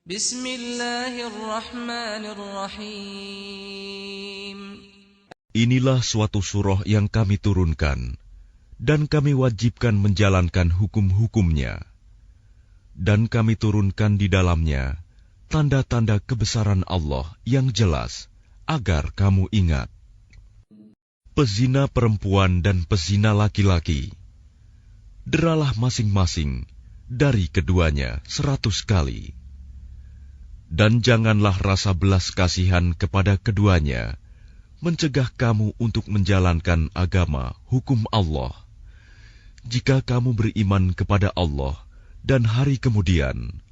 Bismillahirrahmanirrahim. Inilah suatu surah yang kami turunkan, dan kami wajibkan menjalankan hukum-hukumnya. Dan kami turunkan di dalamnya tanda-tanda kebesaran Allah yang jelas, agar kamu ingat. Pezina perempuan dan pezina laki-laki, deralah masing-masing dari keduanya 100 kali. Dan janganlah rasa belas kasihan kepada keduanya mencegah kamu untuk menjalankan agama hukum Allah. Jika kamu beriman kepada Allah dan hari kemudian,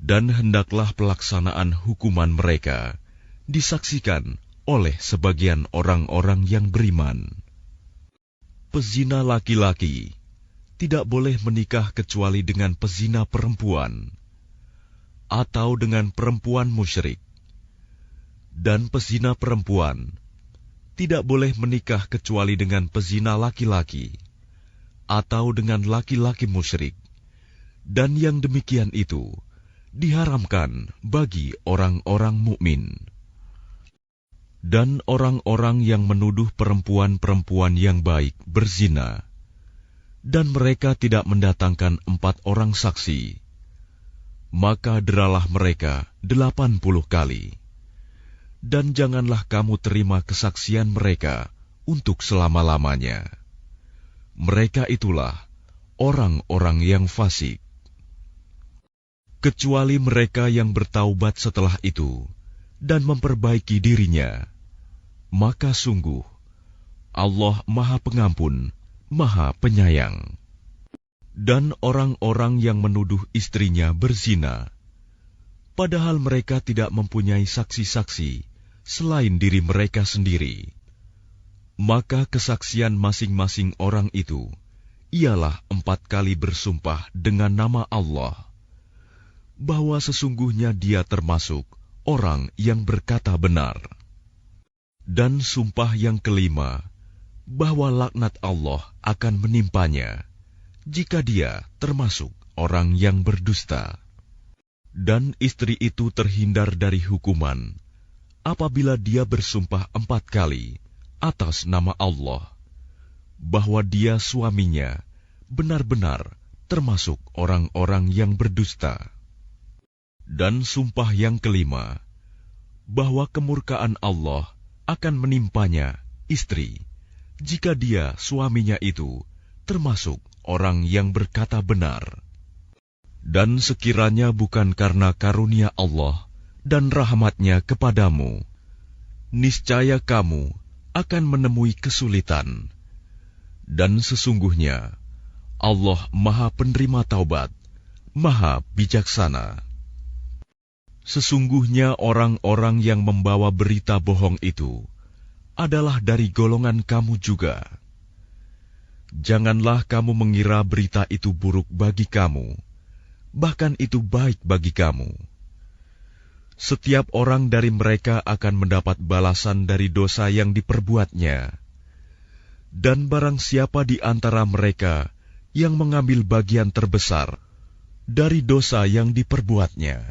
dan hendaklah pelaksanaan hukuman mereka disaksikan oleh sebagian orang-orang yang beriman. Pezina laki-laki tidak boleh menikah kecuali dengan pezina perempuan, atau dengan perempuan musyrik. Dan pezina perempuan tidak boleh menikah kecuali dengan pezina laki-laki, atau dengan laki-laki musyrik. Dan yang demikian itu diharamkan bagi orang-orang mukmin. Dan orang-orang yang menuduh perempuan-perempuan yang baik berzina, dan mereka tidak mendatangkan 4 orang saksi, maka deralah mereka 80 kali. Dan janganlah kamu terima kesaksian mereka untuk selama-lamanya. Mereka itulah orang-orang yang fasik. Kecuali mereka yang bertaubat setelah itu dan memperbaiki dirinya, maka sungguh Allah Maha Pengampun, Maha Penyayang. Dan orang-orang yang menuduh istrinya berzina, padahal mereka tidak mempunyai saksi-saksi selain diri mereka sendiri, maka kesaksian masing-masing orang itu ialah 4 kali bersumpah dengan nama Allah, bahwa sesungguhnya dia termasuk orang yang berkata benar. Dan sumpah yang kelima, bahwa laknat Allah akan menimpanya jika dia termasuk orang yang berdusta. Dan istri itu terhindar dari hukuman apabila dia bersumpah 4 kali atas nama Allah, bahwa dia suaminya benar-benar termasuk orang-orang yang berdusta. Dan sumpah yang kelima, bahwa kemurkaan Allah akan menimpanya istri jika dia suaminya itu termasuk orang yang berkata benar. Dan sekiranya bukan karena karunia Allah dan rahmat-Nya kepadamu, niscaya kamu akan menemui kesulitan. Dan sesungguhnya Allah Maha Penerima Taubat, Maha Bijaksana. Sesungguhnya orang-orang yang membawa berita bohong itu adalah dari golongan kamu juga. Janganlah kamu mengira berita itu buruk bagi kamu, bahkan itu baik bagi kamu. Setiap orang dari mereka akan mendapat balasan dari dosa yang diperbuatnya. Dan barang siapa di antara mereka yang mengambil bagian terbesar dari dosa yang diperbuatnya,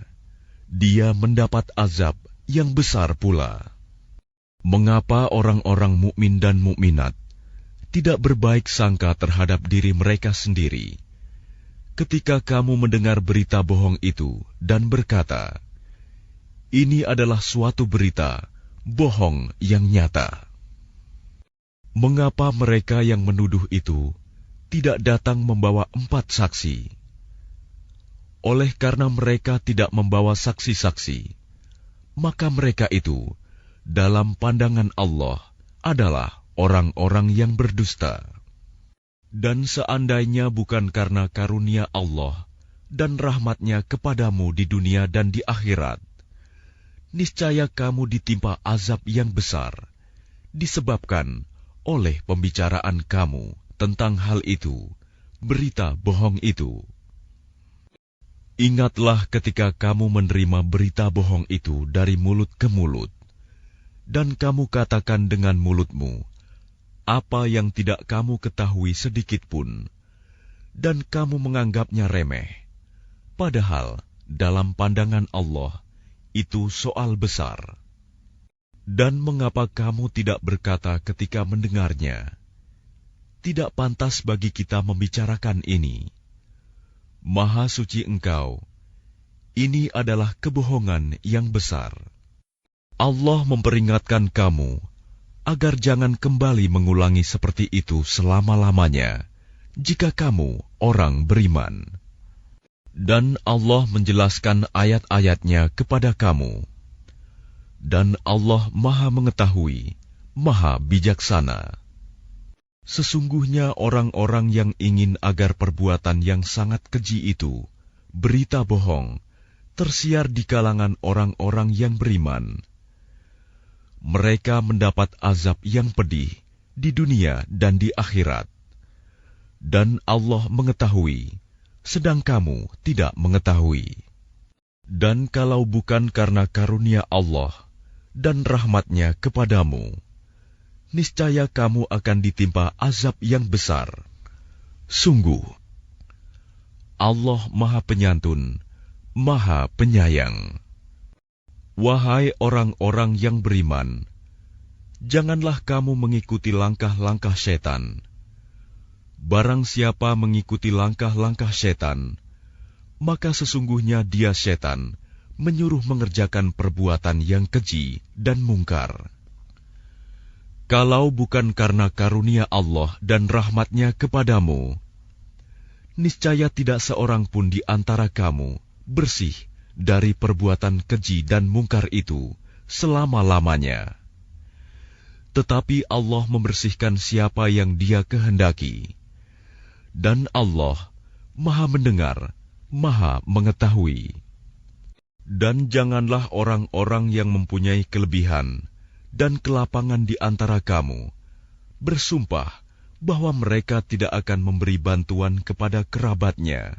dia mendapat azab yang besar pula. Mengapa orang-orang mukmin dan mukminat tidak berbaik sangka terhadap diri mereka sendiri ketika kamu mendengar berita bohong itu dan berkata, ini adalah suatu berita bohong yang nyata? Mengapa mereka yang menuduh itu tidak datang membawa 4 saksi? Oleh karena mereka tidak membawa saksi-saksi, maka mereka itu dalam pandangan Allah adalah orang-orang yang berdusta. Dan seandainya bukan karena karunia Allah dan rahmat-Nya kepadamu di dunia dan di akhirat, niscaya kamu ditimpa azab yang besar disebabkan oleh pembicaraan kamu tentang hal itu, berita bohong itu. Ingatlah ketika kamu menerima berita bohong itu dari mulut ke mulut, dan kamu katakan dengan mulutmu apa yang tidak kamu ketahui sedikit pun, dan kamu menganggapnya remeh, padahal dalam pandangan Allah itu soal besar. Dan mengapa kamu tidak berkata ketika mendengarnya, tidak pantas bagi kita membicarakan ini. Maha suci Engkau, ini adalah kebohongan yang besar. Allah memperingatkan kamu agar jangan kembali mengulangi seperti itu selama-lamanya, jika kamu orang beriman. Dan Allah menjelaskan ayat-ayatnya kepada kamu. Dan Allah Maha Mengetahui, Maha Bijaksana. Sesungguhnya orang-orang yang ingin agar perbuatan yang sangat keji itu, berita bohong, tersiar di kalangan orang-orang yang beriman. Mereka mendapat azab yang pedih di dunia dan di akhirat. Dan Allah mengetahui, sedang kamu tidak mengetahui. Dan kalau bukan karena karunia Allah dan rahmat-Nya kepadamu, niscaya kamu akan ditimpa azab yang besar. Sungguh, Allah Maha Penyantun, Maha Penyayang. Wahai orang-orang yang beriman, janganlah kamu mengikuti langkah-langkah setan. Barang siapa mengikuti langkah-langkah setan, maka sesungguhnya dia setan menyuruh mengerjakan perbuatan yang keji dan mungkar. Kalau bukan karena karunia Allah dan rahmat-Nya kepadamu, niscaya tidak seorang pun di antara kamu bersih dari perbuatan keji dan mungkar itu selama-lamanya. Tetapi Allah membersihkan siapa yang Dia kehendaki. Dan Allah Maha Mendengar, Maha Mengetahui. Dan janganlah orang-orang yang mempunyai kelebihan dan kelapangan di antara kamu bersumpah bahwa mereka tidak akan memberi bantuan kepada kerabatnya,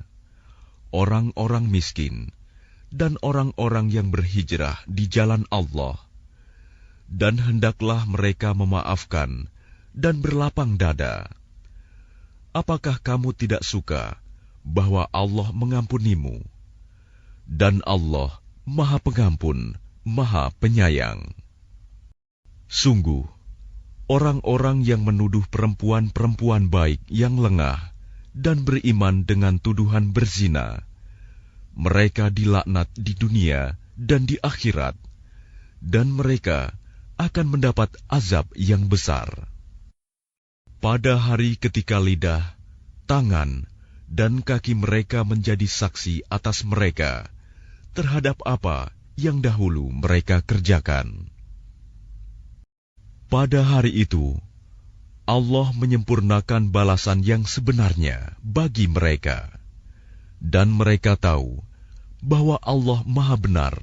orang-orang miskin, dan orang-orang yang berhijrah di jalan Allah. Dan hendaklah mereka memaafkan dan berlapang dada. Apakah kamu tidak suka bahwa Allah mengampunimu? Dan Allah Maha Pengampun, Maha Penyayang. Sungguh, orang-orang yang menuduh perempuan-perempuan baik yang lengah dan beriman dengan tuduhan berzina, mereka dilaknat di dunia dan di akhirat, dan mereka akan mendapat azab yang besar. Pada hari ketika lidah, tangan, dan kaki mereka menjadi saksi atas mereka terhadap apa yang dahulu mereka kerjakan. Pada hari itu, Allah menyempurnakan balasan yang sebenarnya bagi mereka, dan mereka tahu bahwa Allah Maha Benar,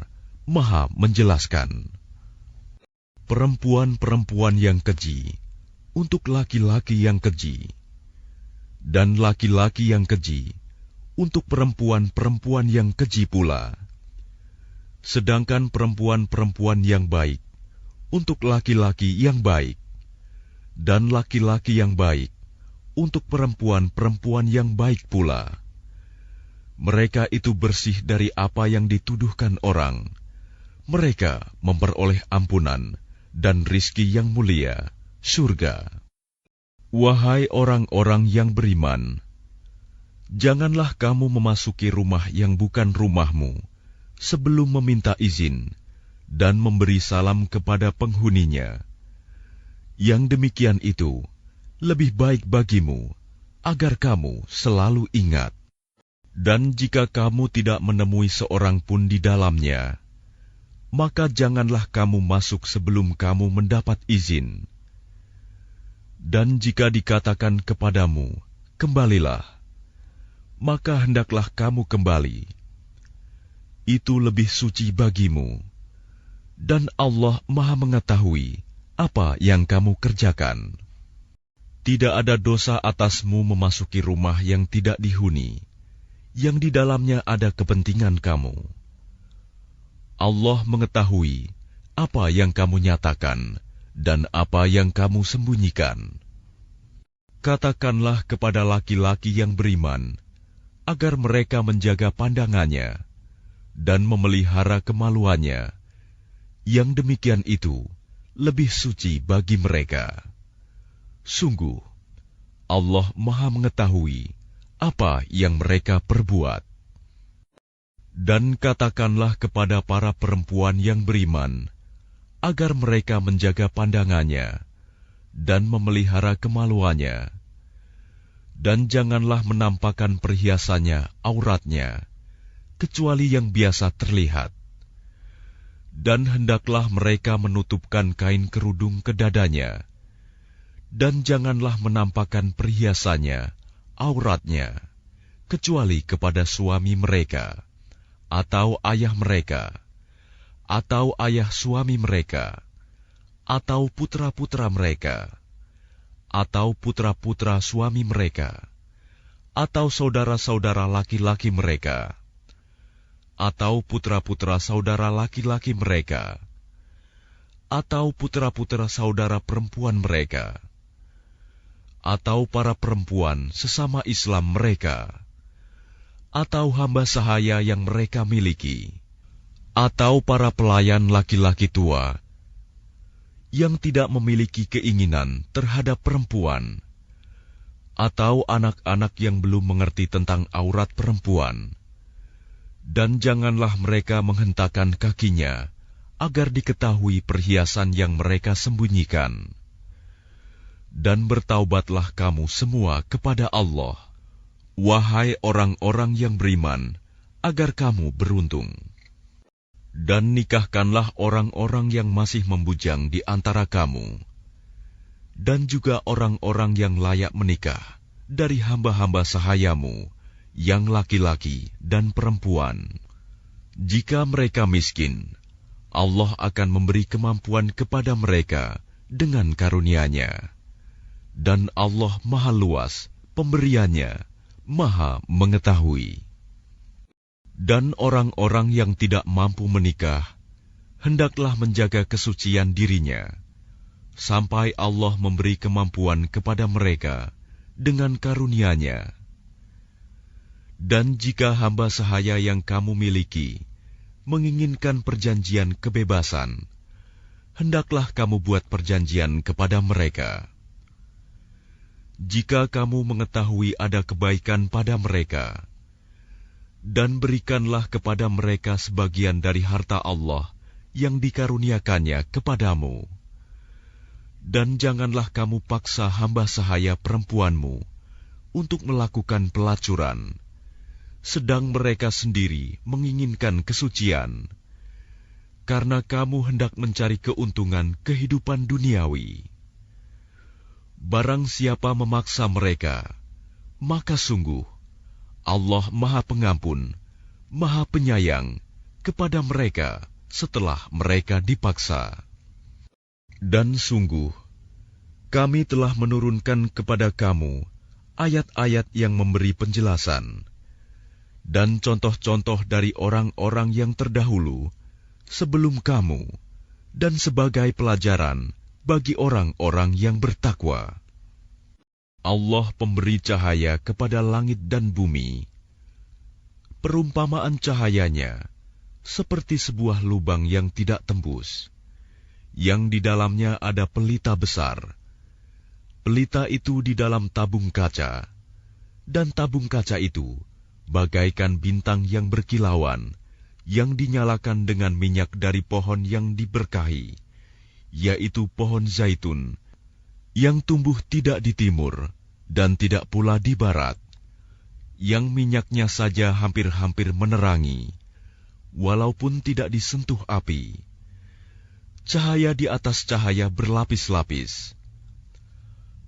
Maha Menjelaskan. Perempuan-perempuan yang keji untuk laki-laki yang keji, dan laki-laki yang keji untuk perempuan-perempuan yang keji pula. Sedangkan perempuan-perempuan yang baik untuk laki-laki yang baik, dan laki-laki yang baik untuk perempuan-perempuan yang baik pula. Mereka itu bersih dari apa yang dituduhkan orang. Mereka memperoleh ampunan dan rizki yang mulia, surga. Wahai orang-orang yang beriman, janganlah kamu memasuki rumah yang bukan rumahmu sebelum meminta izin dan memberi salam kepada penghuninya. Yang demikian itu lebih baik bagimu, agar kamu selalu ingat. Dan jika kamu tidak menemui seorang pun di dalamnya, maka janganlah kamu masuk sebelum kamu mendapat izin. Dan jika dikatakan kepadamu, kembalilah, maka hendaklah kamu kembali. Itu lebih suci bagimu, dan Allah Maha Mengetahui apa yang kamu kerjakan. Tidak ada dosa atasmu memasuki rumah yang tidak dihuni, yang di dalamnya ada kepentingan kamu. Allah mengetahui apa yang kamu nyatakan dan apa yang kamu sembunyikan. Katakanlah kepada laki-laki yang beriman, agar mereka menjaga pandangannya, dan memelihara kemaluannya, yang demikian itu lebih suci bagi mereka. Sungguh, Allah Maha mengetahui apa yang mereka perbuat. Dan katakanlah kepada para perempuan yang beriman, agar mereka menjaga pandangannya dan memelihara kemaluannya, dan janganlah menampakkan perhiasannya, auratnya, kecuali yang biasa terlihat. Dan hendaklah mereka menutupkan kain kerudung ke dadanya, dan janganlah menampakkan perhiasannya, auratnya, kecuali kepada suami mereka, atau ayah mereka, atau ayah suami mereka, atau putra-putra mereka, atau putra-putra suami mereka, atau saudara-saudara laki-laki mereka, atau putra-putra saudara laki-laki mereka, atau putra-putra saudara perempuan mereka, atau para perempuan sesama Islam mereka, atau hamba sahaya yang mereka miliki, atau para pelayan laki-laki tua yang tidak memiliki keinginan terhadap perempuan, atau anak-anak yang belum mengerti tentang aurat perempuan. Dan janganlah mereka menghentakkan kakinya agar diketahui perhiasan yang mereka sembunyikan. Dan bertaubatlah kamu semua kepada Allah, wahai orang-orang yang beriman, agar kamu beruntung. Dan nikahkanlah orang-orang yang masih membujang di antara kamu, dan juga orang-orang yang layak menikah dari hamba-hamba sahayamu, yang laki-laki dan perempuan. Jika mereka miskin, Allah akan memberi kemampuan kepada mereka dengan karunia-Nya. Dan Allah Maha Luas pemberiannya, Maha Mengetahui. Dan orang-orang yang tidak mampu menikah, hendaklah menjaga kesucian dirinya, sampai Allah memberi kemampuan kepada mereka dengan karunia-Nya. Dan jika hamba sahaya yang kamu miliki menginginkan perjanjian kebebasan, hendaklah kamu buat perjanjian kepada mereka. Jika kamu mengetahui ada kebaikan pada mereka, dan berikanlah kepada mereka sebagian dari harta Allah yang dikaruniakannya kepadamu. Dan janganlah kamu paksa hamba sahaya perempuanmu untuk melakukan pelacuran, sedang mereka sendiri menginginkan kesucian, karena kamu hendak mencari keuntungan kehidupan duniawi. Barang siapa memaksa mereka, maka sungguh Allah Maha Pengampun, Maha Penyayang kepada mereka setelah mereka dipaksa. Dan sungguh, kami telah menurunkan kepada kamu ayat-ayat yang memberi penjelasan, dan contoh-contoh dari orang-orang yang terdahulu sebelum kamu, dan sebagai pelajaran bagi orang-orang yang bertakwa. Allah pemberi cahaya kepada langit dan bumi. Perumpamaan cahayanya seperti sebuah lubang yang tidak tembus, yang di dalamnya ada pelita besar. Pelita itu di dalam tabung kaca, dan tabung kaca itu bagaikan bintang yang berkilauan, yang dinyalakan dengan minyak dari pohon yang diberkahi, yaitu pohon zaitun, yang tumbuh tidak di timur dan tidak pula di barat, yang minyaknya saja hampir-hampir menerangi, walaupun tidak disentuh api. Cahaya di atas cahaya berlapis-lapis.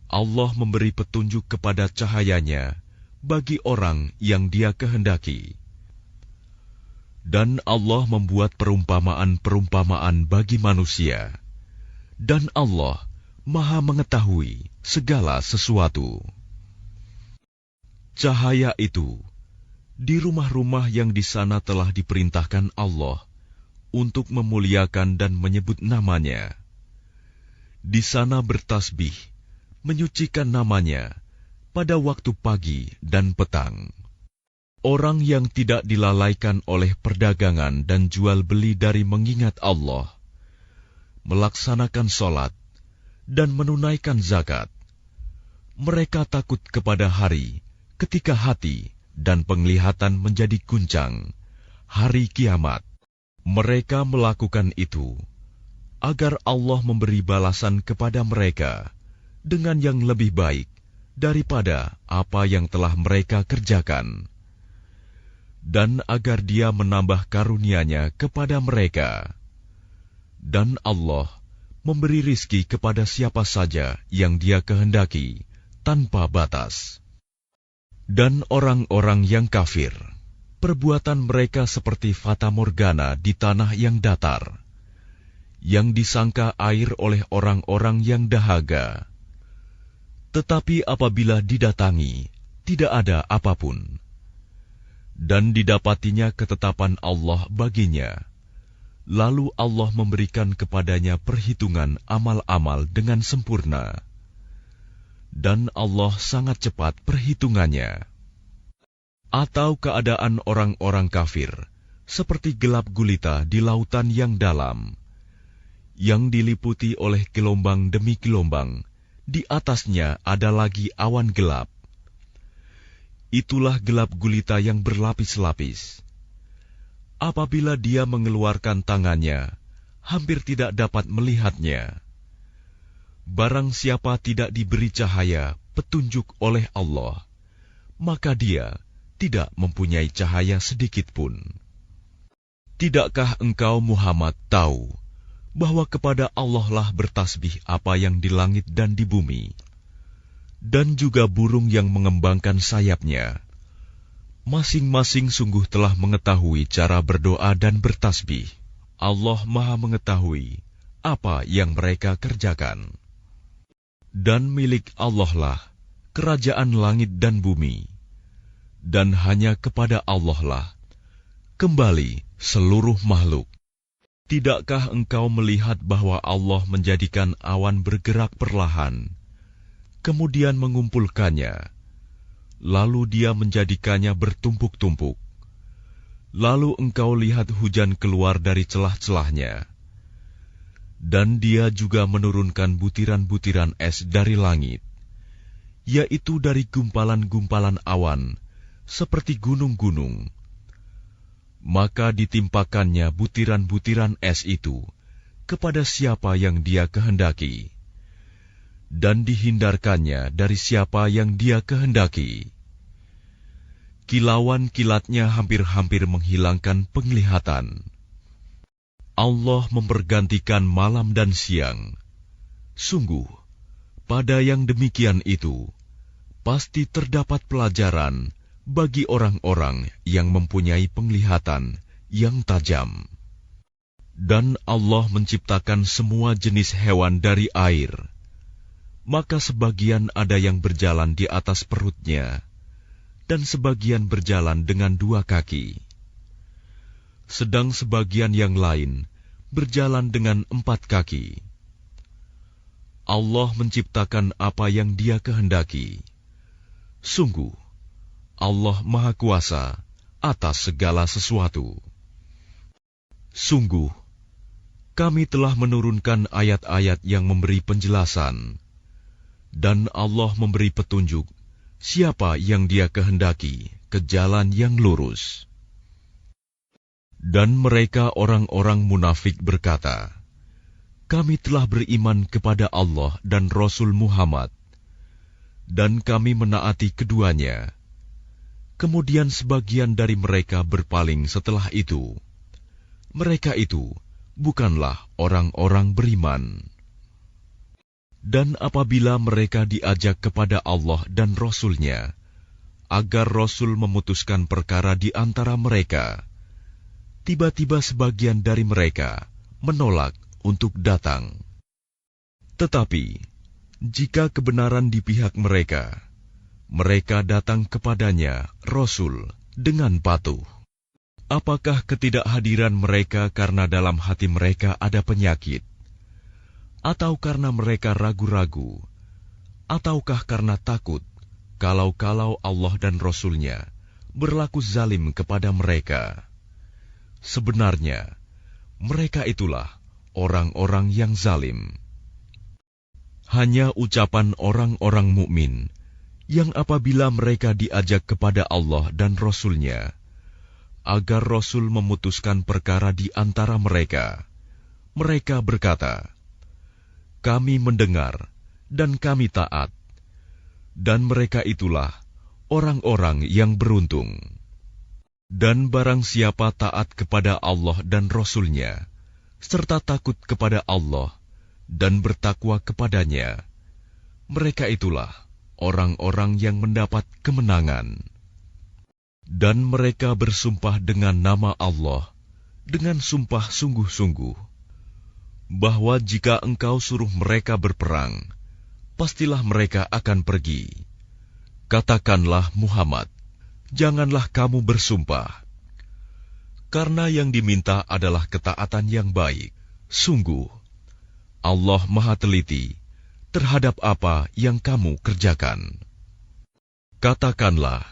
Allah memberi petunjuk kepada cahayanya bagi orang yang Dia kehendaki. Dan Allah membuat perumpamaan-perumpamaan bagi manusia. Dan Allah Maha mengetahui segala sesuatu. Cahaya itu di rumah-rumah yang di sana telah diperintahkan Allah untuk memuliakan dan menyebut nama-Nya. Di sana bertasbih, menyucikan nama-Nya pada waktu pagi dan petang. Orang yang tidak dilalaikan oleh perdagangan dan jual beli dari mengingat Allah, melaksanakan sholat, dan menunaikan zakat, mereka takut kepada hari ketika hati dan penglihatan menjadi guncang, hari kiamat. Mereka melakukan itu agar Allah memberi balasan kepada mereka dengan yang lebih baik daripada apa yang telah mereka kerjakan, dan agar Dia menambah karunia-Nya kepada mereka. Dan Allah memberi rizki kepada siapa saja yang Dia kehendaki tanpa batas. Dan orang-orang yang kafir, perbuatan mereka seperti fata morgana di tanah yang datar, yang disangka air oleh orang-orang yang dahaga. Tetapi apabila didatangi, tidak ada apapun. Dan didapatinya ketetapan Allah baginya. Lalu Allah memberikan kepadanya perhitungan amal-amal dengan sempurna. Dan Allah sangat cepat perhitungannya. Atau keadaan orang-orang kafir, seperti gelap gulita di lautan yang dalam, yang diliputi oleh gelombang demi gelombang, di atasnya ada lagi awan gelap. Itulah gelap gulita yang berlapis-lapis. Apabila dia mengeluarkan tangannya, hampir tidak dapat melihatnya. Barang siapa tidak diberi cahaya, petunjuk oleh Allah, maka dia tidak mempunyai cahaya sedikit pun. Tidakkah engkau Muhammad tahu bahwa kepada Allah lah bertasbih apa yang di langit dan di bumi, dan juga burung yang mengembangkan sayapnya. Masing-masing sungguh telah mengetahui cara berdoa dan bertasbih. Allah Maha mengetahui apa yang mereka kerjakan. Dan milik Allah lah kerajaan langit dan bumi, dan hanya kepada Allah lah kembali seluruh makhluk. Tidakkah engkau melihat bahwa Allah menjadikan awan bergerak perlahan, kemudian mengumpulkannya, lalu Dia menjadikannya bertumpuk-tumpuk. Lalu engkau lihat hujan keluar dari celah-celahnya, dan Dia juga menurunkan butiran-butiran es dari langit, yaitu dari gumpalan-gumpalan awan, seperti gunung-gunung. Maka ditimpakannya butiran-butiran es itu kepada siapa yang Dia kehendaki, dan dihindarkannya dari siapa yang Dia kehendaki. Kilauan-kilatnya hampir-hampir menghilangkan penglihatan. Allah mempergantikan malam dan siang. Sungguh, pada yang demikian itu, pasti terdapat pelajaran bagi orang-orang yang mempunyai penglihatan yang tajam. Dan Allah menciptakan semua jenis hewan dari air. Maka sebagian ada yang berjalan di atas perutnya, dan sebagian berjalan dengan dua kaki. Sedang sebagian yang lain berjalan dengan 4 kaki. Allah menciptakan apa yang Dia kehendaki. Sungguh, Allah Maha Kuasa atas segala sesuatu. Sungguh, kami telah menurunkan ayat-ayat yang memberi penjelasan, dan Allah memberi petunjuk siapa yang Dia kehendaki ke jalan yang lurus. Dan mereka orang-orang munafik berkata, kami telah beriman kepada Allah dan Rasul Muhammad, dan kami menaati keduanya. Kemudian sebagian dari mereka berpaling setelah itu. Mereka itu bukanlah orang-orang beriman. Dan apabila mereka diajak kepada Allah dan Rasul-Nya, agar Rasul memutuskan perkara di antara mereka, tiba-tiba sebagian dari mereka menolak untuk datang. Tetapi, jika kebenaran di pihak mereka, mereka datang kepadanya, Rasul, dengan patuh. Apakah ketidakhadiran mereka karena dalam hati mereka ada penyakit? Atau karena mereka ragu-ragu? Ataukah karena takut, kalau-kalau Allah dan Rasul-Nya berlaku zalim kepada mereka. Sebenarnya, mereka itulah orang-orang yang zalim. Hanya ucapan orang-orang mukmin yang apabila mereka diajak kepada Allah dan Rasul-Nya, agar Rasul memutuskan perkara di antara mereka, mereka berkata, "Kami mendengar dan kami taat," dan mereka itulah orang-orang yang beruntung. Dan barang siapa taat kepada Allah dan Rasul-Nya, serta takut kepada Allah dan bertakwa kepadanya, mereka itulah orang-orang yang mendapat kemenangan. Dan mereka bersumpah dengan nama Allah, dengan sumpah sungguh-sungguh, bahwa jika engkau suruh mereka berperang, pastilah mereka akan pergi. Katakanlah Muhammad, janganlah kamu bersumpah, karena yang diminta adalah ketaatan yang baik. Sungguh, Allah Maha Teliti terhadap apa yang kamu kerjakan. Katakanlah,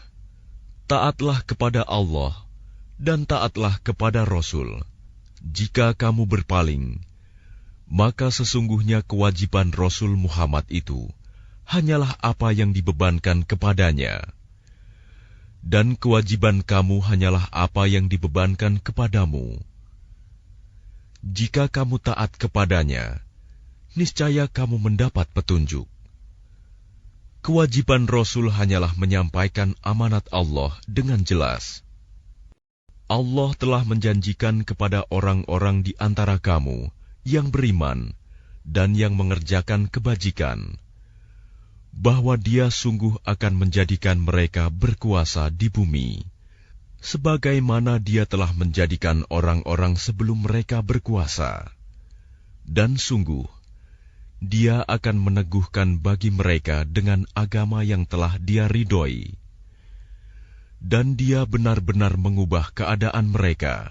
taatlah kepada Allah dan taatlah kepada Rasul. Jika kamu berpaling, maka sesungguhnya kewajiban Rasul Muhammad itu hanyalah apa yang dibebankan kepadanya, dan kewajiban kamu hanyalah apa yang dibebankan kepadamu. Jika kamu taat kepadanya, niscaya kamu mendapat petunjuk. Kewajiban Rasul hanyalah menyampaikan amanat Allah dengan jelas. Allah telah menjanjikan kepada orang-orang di antara kamu yang beriman dan yang mengerjakan kebajikan, bahwa Dia sungguh akan menjadikan mereka berkuasa di bumi, sebagaimana Dia telah menjadikan orang-orang sebelum mereka berkuasa. Dan sungguh, Dia akan meneguhkan bagi mereka dengan agama yang telah Dia ridhoi. Dan Dia benar-benar mengubah keadaan mereka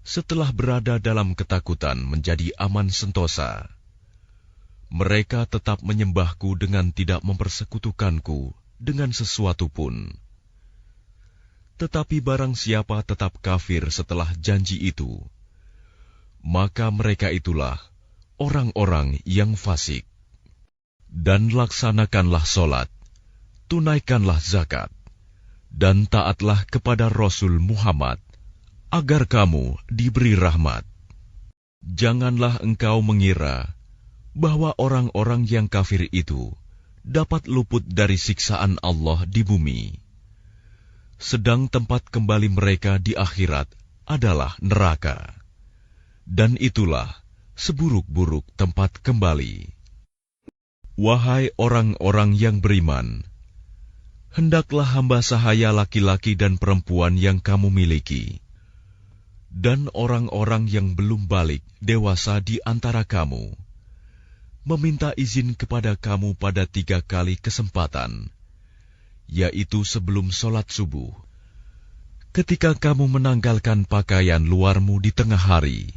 setelah berada dalam ketakutan menjadi aman sentosa. Mereka tetap menyembahku dengan tidak mempersekutukanku dengan sesuatu pun. Tetapi barang siapa tetap kafir setelah janji itu, maka mereka itulah orang-orang yang fasik. Dan laksanakanlah solat, tunaikanlah zakat, dan taatlah kepada Rasul Muhammad, agar kamu diberi rahmat. Janganlah engkau mengira bahwa orang-orang yang kafir itu dapat luput dari siksaan Allah di bumi, sedang tempat kembali mereka di akhirat adalah neraka, dan itulah seburuk-buruk tempat kembali. Wahai orang-orang yang beriman, hendaklah hamba sahaya laki-laki dan perempuan yang kamu miliki, dan orang-orang yang belum balik dewasa di antara kamu, meminta izin kepada kamu pada 3 kali kesempatan, yaitu sebelum sholat subuh, ketika kamu menanggalkan pakaian luarmu di tengah hari,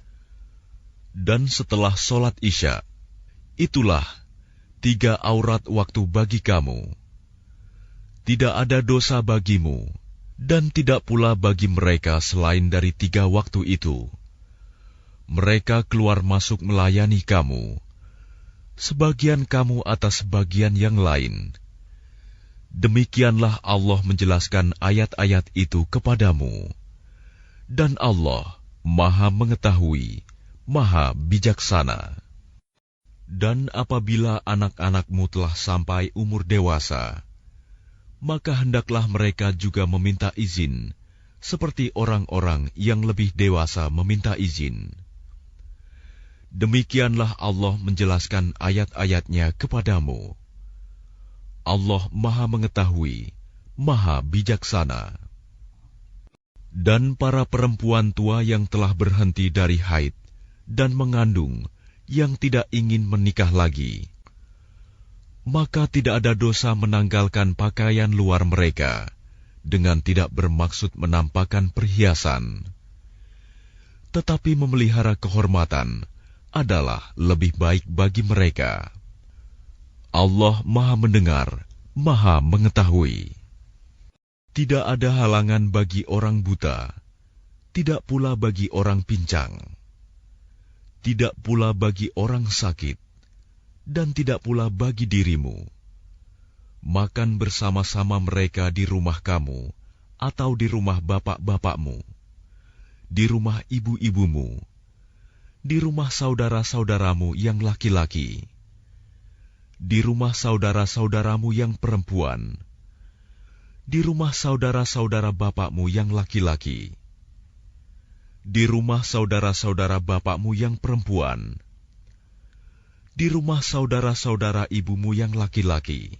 dan setelah sholat isya. Itulah 3 aurat waktu bagi kamu. Tidak ada dosa bagimu, dan tidak pula bagi mereka selain dari 3 waktu itu. Mereka keluar masuk melayani kamu, sebagian kamu atas sebagian yang lain. Demikianlah Allah menjelaskan ayat-ayat itu kepadamu. Dan Allah Maha Mengetahui, Maha Bijaksana. Dan apabila anak-anakmu telah sampai umur dewasa, maka hendaklah mereka juga meminta izin, seperti orang-orang yang lebih dewasa meminta izin. Demikianlah Allah menjelaskan ayat-ayatnya kepadamu. Allah Maha Mengetahui, Maha Bijaksana. Dan para perempuan tua yang telah berhenti dari haid dan mengandung, yang tidak ingin menikah lagi, maka tidak ada dosa menanggalkan pakaian luar mereka dengan tidak bermaksud menampakkan perhiasan. Tetapi memelihara kehormatan adalah lebih baik bagi mereka. Allah Maha Mendengar, Maha Mengetahui. Tidak ada halangan bagi orang buta, tidak pula bagi orang pincang, tidak pula bagi orang sakit, dan tidak pula bagi dirimu. Makan bersama-sama mereka di rumah kamu, atau di rumah bapak-bapakmu, di rumah ibu-ibumu, di rumah saudara-saudaramu yang laki-laki, di rumah saudara-saudaramu yang perempuan, di rumah saudara-saudara bapakmu yang laki-laki, di rumah saudara-saudara bapakmu yang perempuan, di rumah saudara-saudara ibumu yang laki-laki,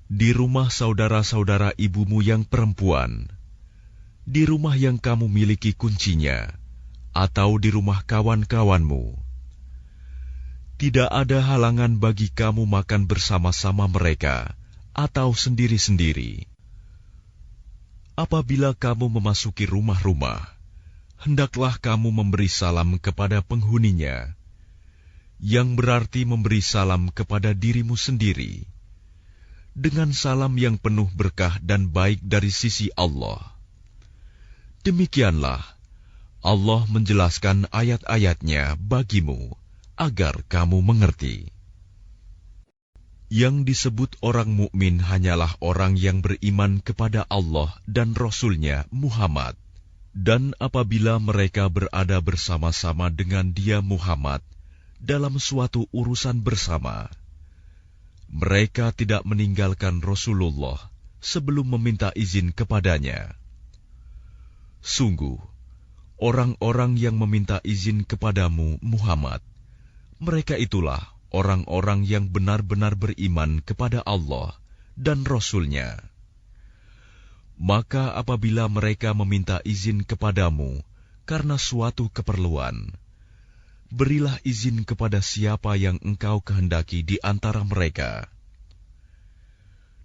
di rumah saudara-saudara ibumu yang perempuan, di rumah yang kamu miliki kuncinya, atau di rumah kawan-kawanmu. Tidak ada halangan bagi kamu makan bersama-sama mereka, atau sendiri-sendiri. Apabila kamu memasuki rumah-rumah, hendaklah kamu memberi salam kepada penghuninya, yang berarti memberi salam kepada dirimu sendiri, dengan salam yang penuh berkah dan baik dari sisi Allah. Demikianlah Allah menjelaskan ayat-ayatnya bagimu, agar kamu mengerti. Yang disebut orang mukmin hanyalah orang yang beriman kepada Allah dan Rasul-Nya Muhammad. Dan apabila mereka berada bersama-sama dengan dia Muhammad dalam suatu urusan bersama, mereka tidak meninggalkan Rasulullah sebelum meminta izin kepadanya. Sungguh, orang-orang yang meminta izin kepadamu Muhammad, mereka itulah orang-orang yang benar-benar beriman kepada Allah dan Rasul-Nya. Maka apabila mereka meminta izin kepadamu karena suatu keperluan, berilah izin kepada siapa yang engkau kehendaki di antara mereka,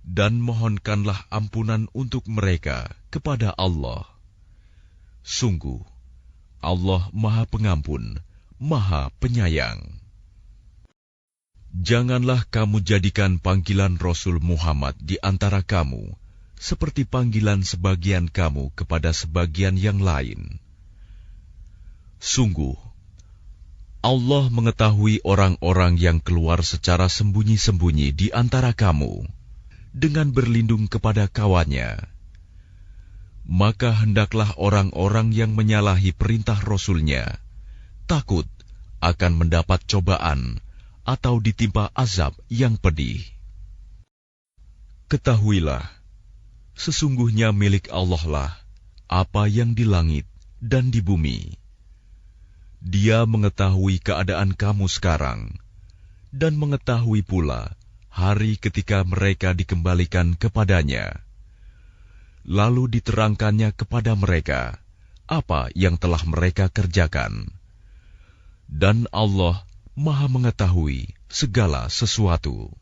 dan mohonkanlah ampunan untuk mereka kepada Allah. Sungguh, Allah Maha Pengampun, Maha Penyayang. Janganlah kamu jadikan panggilan Rasul Muhammad di antara kamu seperti panggilan sebagian kamu kepada sebagian yang lain. Sungguh, Allah mengetahui orang-orang yang keluar secara sembunyi-sembunyi di antara kamu dengan berlindung kepada kawannya. Maka hendaklah orang-orang yang menyalahi perintah Rasul-Nya takut akan mendapat cobaan atau ditimpa azab yang pedih. Ketahuilah, sesungguhnya milik Allah lah apa yang di langit dan di bumi. Dia mengetahui keadaan kamu sekarang, dan mengetahui pula hari ketika mereka dikembalikan kepadanya. Lalu diterangkannya kepada mereka apa yang telah mereka kerjakan. Dan Allah Maha mengetahui segala sesuatu.